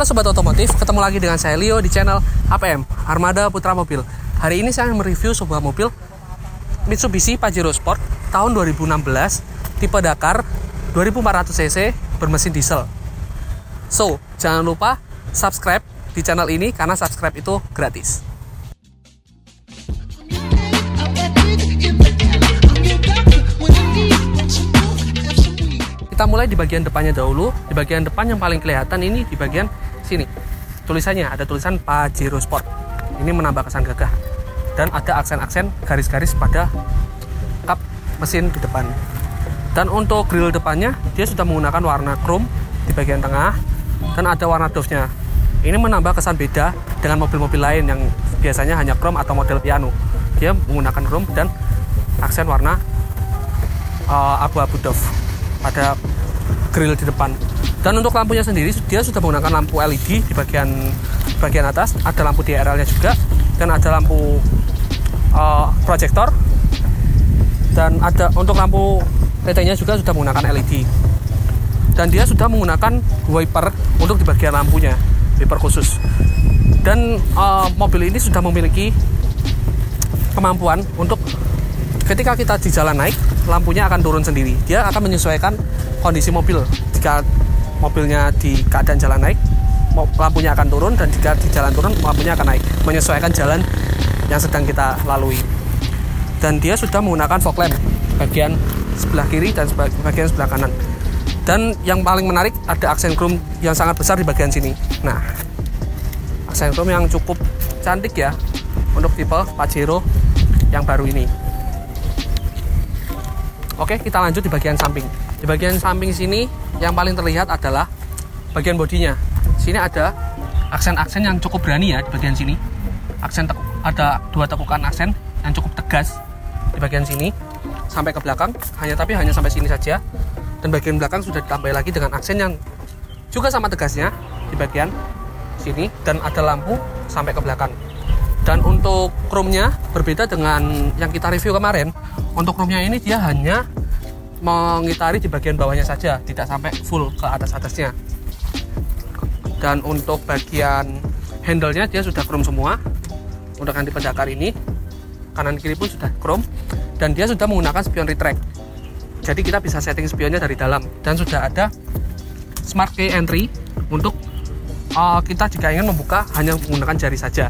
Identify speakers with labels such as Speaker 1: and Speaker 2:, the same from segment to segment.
Speaker 1: Sobat Otomotif, ketemu lagi dengan saya Leo di channel APM, Armada Putra Mobil. Hari ini saya mereview sebuah mobil Mitsubishi Pajero Sport tahun 2016, tipe Dakar, 2400 cc, bermesin diesel. So, jangan lupa subscribe di channel ini karena subscribe itu gratis. Kita mulai di bagian depannya dahulu. Di bagian depan yang paling kelihatan ini di bagian sini. Tulisannya ada tulisan Pajero Sport. Ini menambah kesan gagah. Dan ada aksen-aksen garis-garis pada kap mesin di depan. Dan untuk grill depannya dia sudah menggunakan warna chrome di bagian tengah dan ada warna dove-nya. Ini menambah kesan beda dengan mobil-mobil lain yang biasanya hanya chrome atau model piano. Dia menggunakan chrome dan aksen warna abu-abu dove pada grill di depan. Dan untuk lampunya sendiri dia sudah menggunakan lampu LED di bagian atas, ada lampu DRL-nya juga, dan ada lampu proyektor, dan ada untuk lampu PT-nya juga sudah menggunakan LED. Dan dia sudah menggunakan wiper untuk di bagian lampunya, wiper khusus. Dan mobil ini sudah memiliki kemampuan untuk ketika kita di jalan naik, lampunya akan turun sendiri. Dia akan menyesuaikan kondisi mobil. Jika mobilnya di keadaan jalan naik, lampunya akan turun, dan jika di jalan turun, lampunya akan naik, menyesuaikan jalan yang sedang kita lalui. Dan dia sudah menggunakan fog lamp bagian sebelah kiri dan bagian sebelah kanan. Dan yang paling menarik, ada aksen chrome yang sangat besar di bagian sini. Nah, aksen chrome yang cukup cantik ya untuk tipe Pajero yang baru ini. Oke, kita lanjut di bagian samping. Di bagian samping sini yang paling terlihat adalah bagian bodinya. Sini ada aksen-aksen yang cukup berani ya di bagian sini. Ada dua tekukan aksen yang cukup tegas di bagian sini sampai ke belakang. Tapi hanya sampai sini saja. Dan bagian belakang sudah ditambah lagi dengan aksen yang juga sama tegasnya di bagian sini, dan ada lampu sampai ke belakang. Dan untuk chrome-nya berbeda dengan yang kita review kemarin. Untuk chrome-nya ini dia hanya mengitari di bagian bawahnya saja, tidak sampai full ke atas-atasnya. Dan untuk bagian handle-nya dia sudah chrome semua. Untuk yang tipe Dakar ini, kanan kiri pun sudah chrome. Dan dia sudah menggunakan spion retract. Jadi kita bisa setting spionnya dari dalam. Dan sudah ada smart key entry untuk kita jika ingin membuka hanya menggunakan jari saja,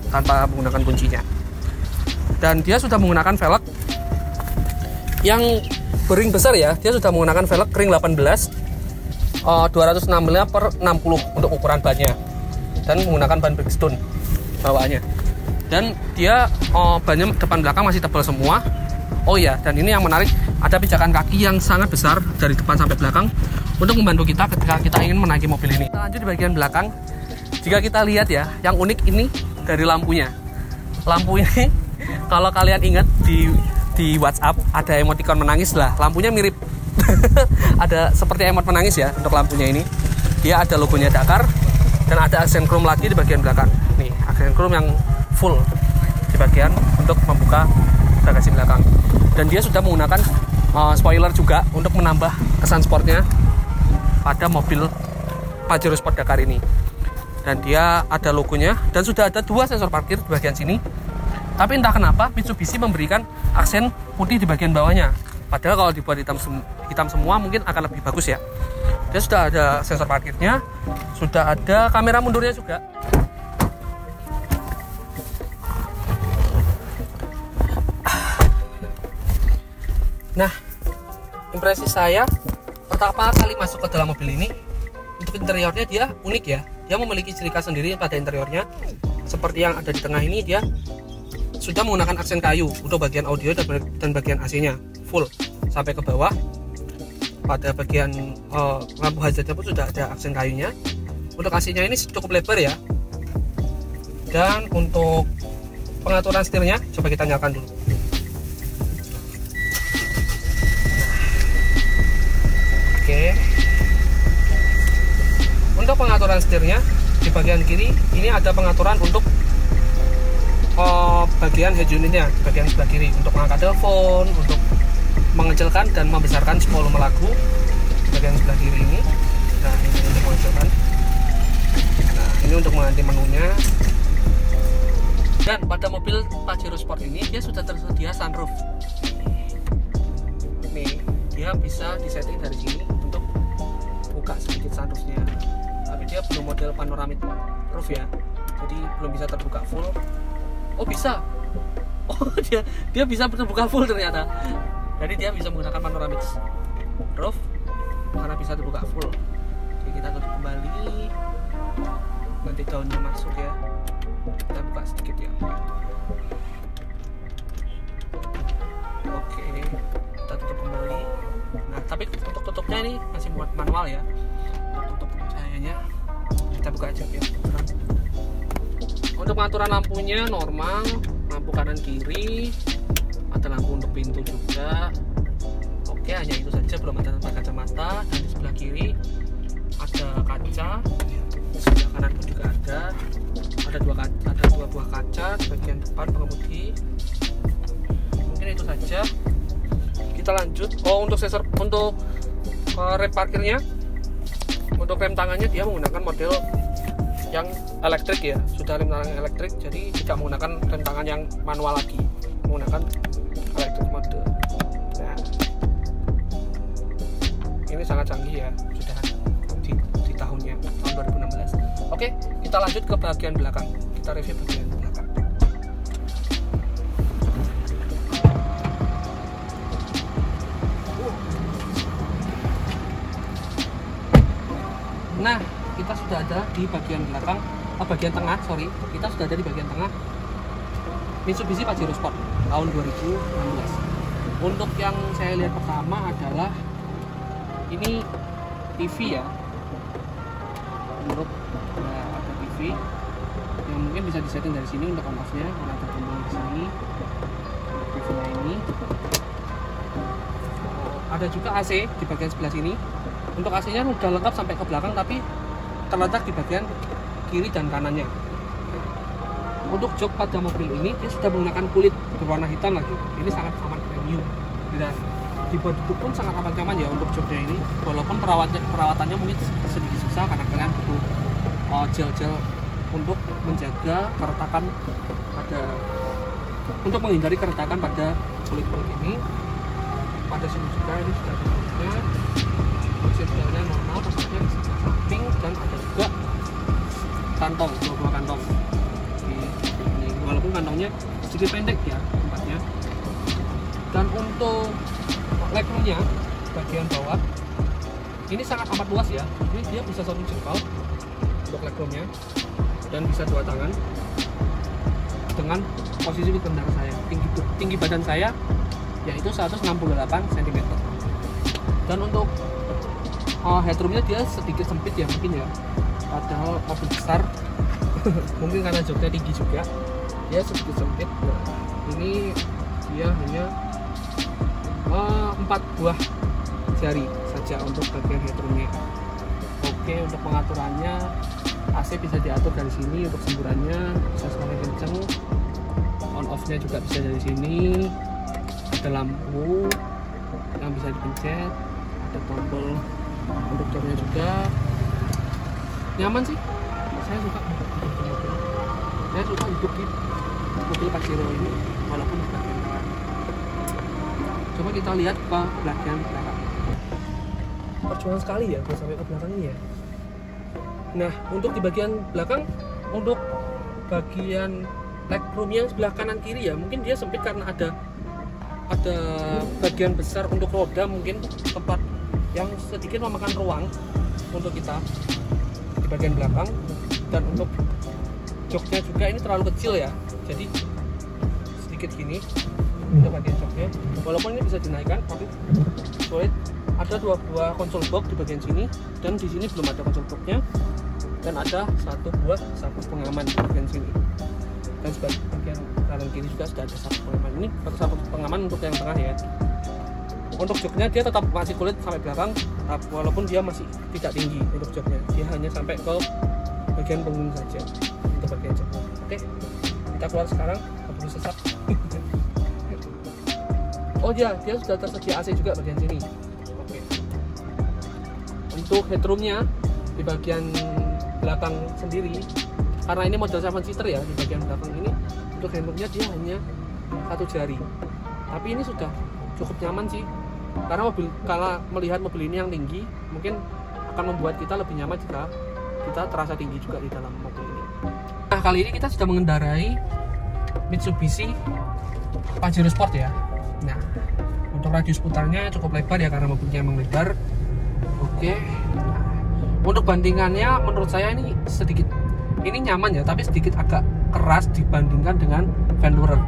Speaker 1: tanpa menggunakan kuncinya. Dan dia sudah menggunakan velg yang bering besar ya. Dia sudah menggunakan velg ring 18 216 per 60 untuk ukuran bannya, dan menggunakan ban Bridgestone bawaannya. Dan dia bannya depan belakang masih tebal semua. Oh ya, dan ini yang menarik, ada pijakan kaki yang sangat besar dari depan sampai belakang untuk membantu kita ketika kita ingin menaiki mobil ini. Kita lanjut di bagian belakang. Jika kita lihat ya, yang unik ini dari lampunya. Lampu ini kalau kalian ingat di WhatsApp ada emoticon menangis lah, lampunya mirip. Ada seperti emot menangis ya untuk lampunya ini. Dia ada logonya Dakar dan ada aksen chrome lagi di bagian belakang. Nih, aksen chrome yang full di bagian untuk membuka bagasi belakang. Dan dia sudah menggunakan spoiler juga untuk menambah kesan sportnya pada mobil Pajero Sport Dakar ini. Dan dia ada logonya dan sudah ada dua sensor parkir di bagian sini. Tapi entah kenapa Mitsubishi memberikan aksen putih di bagian bawahnya. Padahal kalau dibuat hitam semua mungkin akan lebih bagus ya. Dia sudah ada sensor parkirnya, sudah ada kamera mundurnya juga. Nah, impresi saya pertama kali masuk ke dalam mobil ini, untuk interiornya dia unik ya. Dia memiliki ciri khas sendiri pada interiornya. Seperti yang ada di tengah ini, dia sudah menggunakan aksen kayu untuk bagian audio dan bagian AC-nya full sampai ke bawah. Pada bagian lampu hazardnya pun sudah ada aksen kayunya. Untuk AC-nya ini cukup lebar ya. Dan untuk pengaturan setirnya coba kita nyalakan dulu. Oke. Untuk pengaturan setirnya di bagian kiri ini ada pengaturan untuk bagian head unitnya, bagian sebelah kiri, untuk mengangkat telepon, untuk mengecilkan dan membesarkan volume lagu bagian sebelah kiri ini. Nah, ini untuk mengecilkan. Ini untuk mengganti menunya. Dan pada mobil Pajero Sport ini dia sudah tersedia sunroof. Nih, dia bisa disetting dari sini untuk buka sedikit sunroofnya. Tapi dia belum model panoramic roof ya. Jadi belum bisa terbuka full. Oh bisa. Oh dia bisa terbuka full ternyata. Jadi dia bisa menggunakan panoramic roof karena bisa terbuka full. Jadi kita tutup kembali. Nanti daunnya masuk ya. Kita buka sedikit ya. Oke, kita tutup kembali. Nah, tapi untuk tutupnya ini masih manual ya. Untuk tutup cahayanya kita buka aja ya. Untuk pengaturan lampunya normal, lampu kanan kiri, ada lampu untuk pintu juga. Oke, hanya itu saja, belum ada tempat kacamata. Dan di sebelah kiri ada kaca, di sebelah kanan pun juga ada dua buah kaca di bagian depan pengemudi. Mungkin itu saja. Kita lanjut. Oh, untuk sensor untuk rem parkirnya, untuk rem tangannya dia menggunakan model yang elektrik ya, sudah rem tangan elektrik, jadi tidak menggunakan rem tangan yang manual lagi, menggunakan elektrik mode. Nah, ini sangat canggih ya, sudah di tahun 2016. Oke, kita lanjut ke bagian belakang. Kita review bagian belakang. Nah, kita sudah ada di bagian belakang, bagian tengah, kita sudah ada di bagian tengah Mitsubishi Pajero Sport tahun 2016. Untuk yang saya lihat pertama adalah ini TV ya. Untuk ada TV yang mungkin bisa disetting dari sini untuk on-off-nya, karena ada tombol di sini. TV-nya ini ada juga AC di bagian sebelah sini. Untuk AC-nya udah lengkap sampai ke belakang, tapi terletak di bagian kiri dan kanannya. Untuk jok pada mobil ini dia sudah menggunakan kulit berwarna hitam lagi. Ini sangat amat premium. Dan dibuat duduk pun sangat amat nyaman ya untuk joknya ini. Walaupun perawatannya mungkin sedikit susah karena kalian butuh gel-gel untuk menjaga keretakan untuk menghindari keretakan pada kulit-kulit ini. Pada sini juga ini sudah ada kulitnya. Sebenarnya normal, pasangnya di sebelah samping, dan ada juga kantong, dua kantong. Ini walaupun kantongnya sedikit pendek ya tempatnya. Dan untuk legroomnya bagian bawah ini sangat amat luas ya. Jadi dia bisa 1 jempol untuk legroomnya dan bisa 2 tangan dengan posisi benar saya. Tinggi badan saya yaitu 168 cm. Dan untuk headroomnya dia sedikit sempit ya mungkin ya, padahal mobil besar. Mungkin karena joknya tinggi juga dia sedikit sempit. Nah, ini dia hanya 4 buah jari saja untuk bagian headroomnya. Oke, untuk pengaturannya AC bisa diatur dari sini, untuk semburannya bisa semakin kenceng, on off nya juga bisa dari sini. Ada lampu yang bisa dipencet, ada tombol untuk joknya juga. Nyaman sih, saya suka hidup di mobil Pajero ini walaupun di bagian belakang. Coba kita lihat ke bagian belakang. Perjuangan sekali ya kalau sampai ke belakang ini ya. Nah, untuk di bagian belakang, untuk bagian legroom yang sebelah kanan kiri ya, mungkin dia sempit karena ada bagian besar untuk roda, mungkin tempat yang sedikit memakan ruang untuk kita di bagian belakang. Dan untuk joknya juga ini terlalu kecil ya, jadi sedikit gini untuk bagian joknya. Walaupun ini bisa dinaikkan, tapi sulit. Ada 2 buah konsol box di bagian sini, dan di sini belum ada konsol boxnya. Dan ada 1 buah sabuk pengaman di bagian sini. Dan sebagai bagian kanan kiri juga sudah ada sabuk pengaman. Ini sabuk pengaman untuk yang tengah ya. Untuk joknya dia tetap masih kulit sampai belakang, walaupun dia masih tidak tinggi untuk joknya. Dia hanya sampai ke bagian punggung saja untuk bagian joknya. Oke, kita keluar sekarang, keburu sesat. Oh ya, dia sudah tersedia AC juga bagian sini. Oke. Untuk headroomnya di bagian belakang sendiri, karena ini model 7 seater ya, di bagian belakang ini untuk handle-nya dia hanya 1 jari. Tapi ini sudah cukup nyaman sih, karena kalau melihat mobil ini yang tinggi mungkin akan membuat kita lebih nyaman jika kita terasa tinggi juga di dalam mobil ini. Nah, kali ini kita sudah mengendarai Mitsubishi Pajero Sport ya. Nah, untuk radius putarnya cukup lebar ya, karena mobilnya emang lebar. Oke. Nah, untuk bandingannya menurut saya ini sedikit, ini nyaman ya, tapi sedikit agak keras dibandingkan dengan Venturer,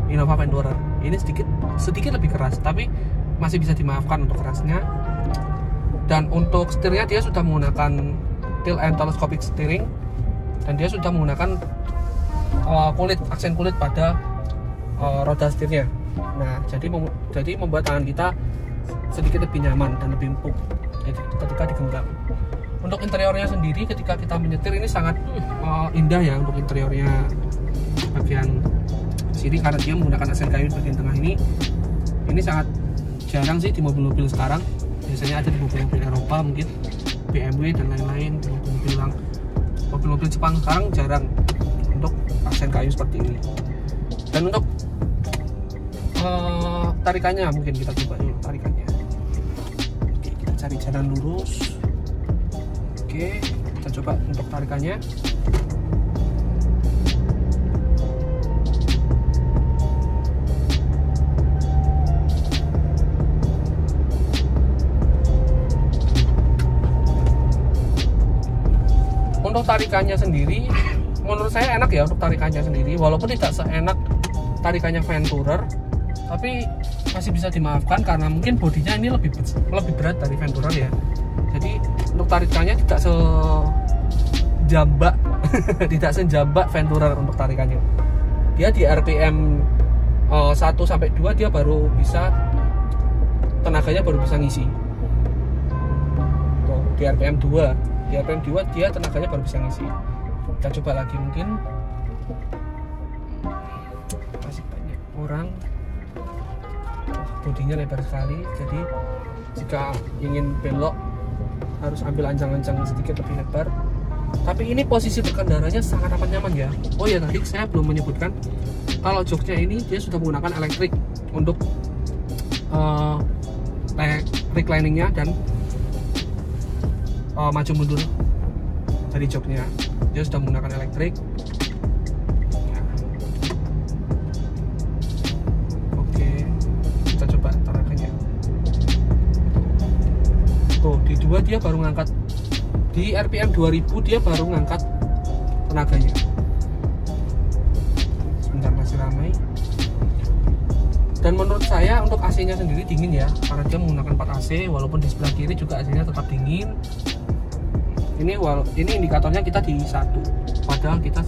Speaker 1: Innova Venturer. Ini sedikit lebih keras, tapi masih bisa dimaafkan untuk kerasnya. Dan untuk setirnya dia sudah menggunakan tilt and telescopic steering, dan dia sudah menggunakan aksen kulit pada roda setirnya. Nah, jadi membuat tangan kita sedikit lebih nyaman dan lebih empuk ketika digenggam. Untuk interiornya sendiri, ketika kita menyetir ini sangat indah ya untuk interiornya bagian sini, karena dia menggunakan aksen kayu bagian tengah ini. Ini sangat jarang sih di mobil-mobil sekarang. Biasanya ada di mobil-mobil Eropa, mungkin BMW dan lain-lain. Di mobil-mobil Jepang sekarang jarang untuk aksen kayu seperti ini. Dan untuk tarikannya, mungkin kita coba dulu tarikannya. Oke, kita cari jalan lurus. Oke, kita coba untuk tarikannya. Untuk tarikannya sendiri, menurut saya enak ya untuk tarikannya sendiri, walaupun tidak seenak tarikannya Venturer, tapi masih bisa dimaafkan karena mungkin bodinya ini lebih berat dari Venturer ya. Jadi untuk tarikannya tidak sejambak tidak sejambak Venturer untuk tarikannya. Dia di RPM 1 sampai 2 dia baru bisa, tenaganya baru bisa ngisi. Tuh, di RPM 2 dia tenaganya baru bisa ngisi. Kita coba lagi, mungkin masih banyak orang. Bodinya lebar sekali, jadi jika ingin belok harus ambil ancang-ancang sedikit lebih lebar. Tapi ini posisi berkendaranya sangat amat nyaman ya. Oh ya, tadi saya belum menyebutkan kalau joknya ini dia sudah menggunakan elektrik untuk recliningnya dan maju mundur dari joknya. Dia sudah menggunakan elektrik. Oke, kita coba tarakannya. Tuh, di 2 dia baru ngangkat, di RPM 2000 dia baru ngangkat tenaganya. Sebentar, masih ramai. Dan menurut saya untuk AC-nya sendiri dingin ya, karena dia menggunakan 4 AC, walaupun di sebelah kiri juga AC-nya tetap dingin. Ini indikatornya kita di 1, padahal kita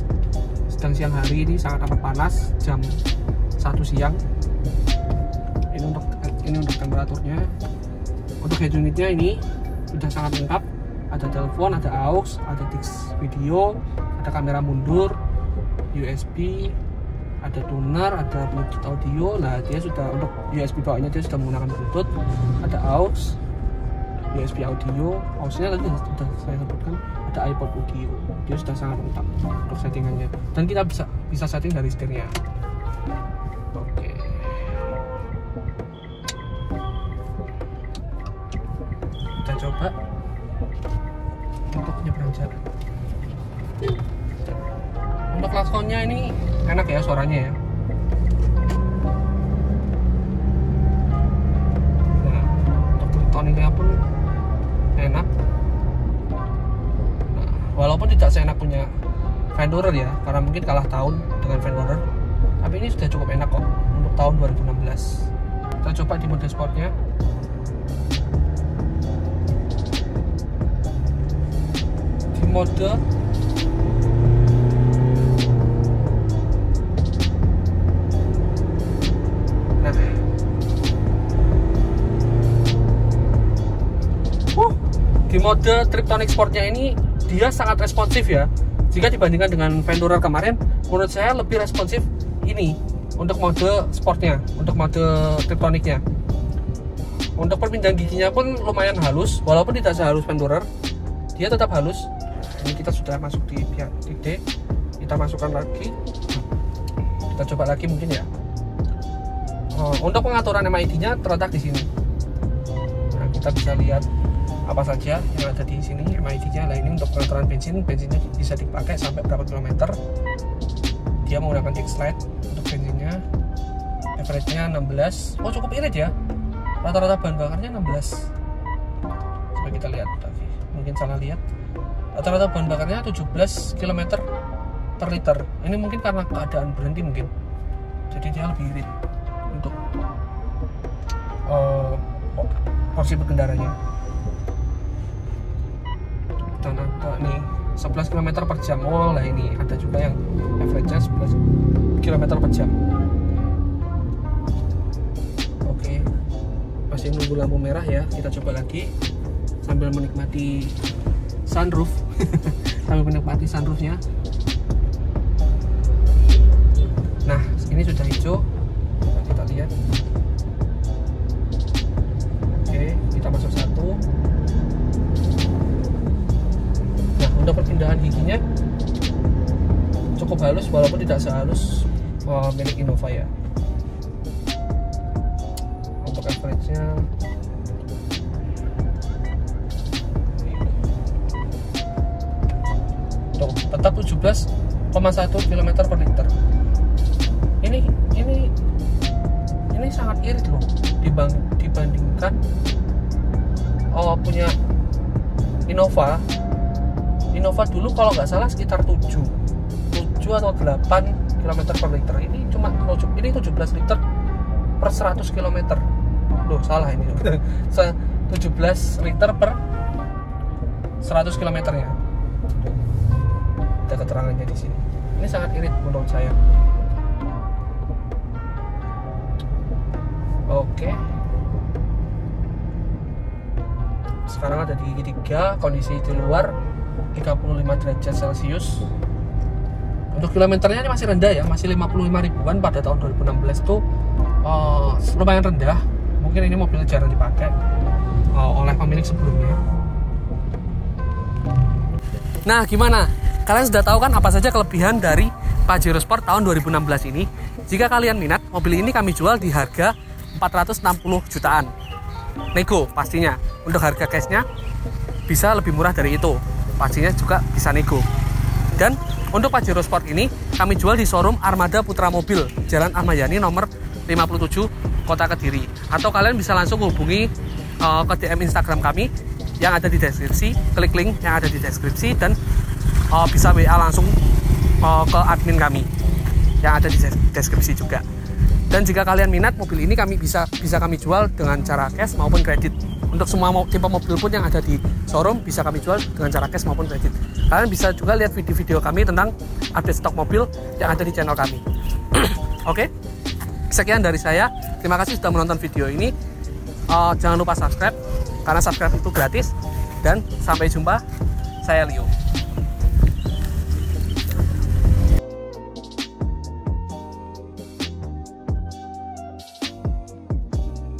Speaker 1: sedang siang hari, ini sangat amat panas, jam 1 siang. Ini untuk temperaturnya. Untuk head unitnya ini sudah sangat lengkap. Ada telepon, ada aux, ada DiX video, ada kamera mundur, USB, ada tuner, ada Bluetooth audio. Nah, dia sudah untuk USB bawahnya dia sudah menggunakan Bluetooth, ada aux, USB audio, aux-nya tadi sudah saya sebutkan, ada iPod audio. Dia sudah sangat lengkap untuk settingannya, dan kita bisa setting dari setirnya. Oke. Kita coba untuk nyebrang jalan. Untuk klaksonnya ini enak ya suaranya ya. Nah, untuk elektroniknya pun enak. Nah, walaupun tidak seenak punya Venturer ya, karena mungkin kalah tahun dengan Venturer, tapi ini sudah cukup enak kok untuk tahun 2016. Kita coba di mode sportnya. Di mode di mode Triptonic Sportnya ini dia sangat responsif ya. Jika dibandingkan dengan Venturer kemarin, menurut saya lebih responsif ini untuk mode sportnya, untuk mode Triptonicnya. Untuk perpindahan giginya pun lumayan halus, walaupun tidak sehalus Venturer, dia tetap halus. ini kita sudah masuk di pihak D. Kita masukkan lagi, kita coba lagi mungkin ya. Untuk pengaturan MID-nya terletak di sini. Nah, kita bisa lihat apa saja yang ada di sini MID-nya. Nah, ini untuk pengaturan bensinnya bisa dipakai sampai berapa kilometer. Dia menggunakan kick slide untuk bensinnya. Average-nya 16. Oh, cukup irit ya. Rata-rata bahan bakarnya 16. Coba kita lihat lagi. Mungkin salah lihat. Rata-rata bahan bakarnya 17 km per liter. Ini mungkin karena keadaan berhenti mungkin. Jadi dia lebih irit untuk porsi berkendaranya. Dan ada nih 11 km per jam. Oh lah, ini ada juga yang average-nya 11 km per jam. Oke, masih nunggu lampu merah ya. Kita coba lagi sambil menikmati sunroof. Sambil menikmati sunroofnya. Nah, ini sudah hijau. Kita lihat. Oke, kita masuk satu. Nah, untuk perpindahan giginya cukup halus walaupun tidak sehalus milik Innova ya. Untuk average-nya tetap 17,1 km per liter. Ini sangat irit loh dibandingkan punya Innova dulu kalau nggak salah sekitar 7 atau 8 km per liter. Ini cuma 17 liter per 100 km. Loh, salah ini. 17 liter per 100 km ya. Ada keterangannya di sini. Ini sangat irit menurut saya. Oke. Sekarang ada di gigi 3, kondisi di luar 35 derajat Celcius. Untuk kilometernya ini masih rendah ya, masih 55 ribuan pada tahun 2016 tuh lumayan rendah. Mungkin ini mobil jarang dipakai oleh pemilik sebelumnya. Nah, gimana? Kalian sudah tahu kan apa saja kelebihan dari Pajero Sport tahun 2016 ini? Jika kalian minat, mobil ini kami jual di harga 460 jutaan. Nego pastinya. Untuk harga cashnya bisa lebih murah dari itu. Pastinya juga bisa nego. Dan untuk Pajero Sport ini kami jual di showroom Armada Putra Mobil, Jalan Ahmad Yani nomor 57, Kota Kediri. Atau kalian bisa langsung hubungi ke DM Instagram kami yang ada di deskripsi. Klik link yang ada di deskripsi dan bisa WA langsung ke admin kami yang ada di deskripsi juga. Dan jika kalian minat, mobil ini bisa kami jual dengan cara cash maupun kredit. Untuk semua tipe mobil pun yang ada di showroom bisa kami jual dengan cara cash maupun kredit. Kalian bisa juga lihat video-video kami tentang update stok mobil yang ada di channel kami. Oke, sekian dari saya. Terima kasih sudah menonton video ini. Jangan lupa subscribe karena subscribe itu gratis. Dan sampai jumpa. Saya Leo.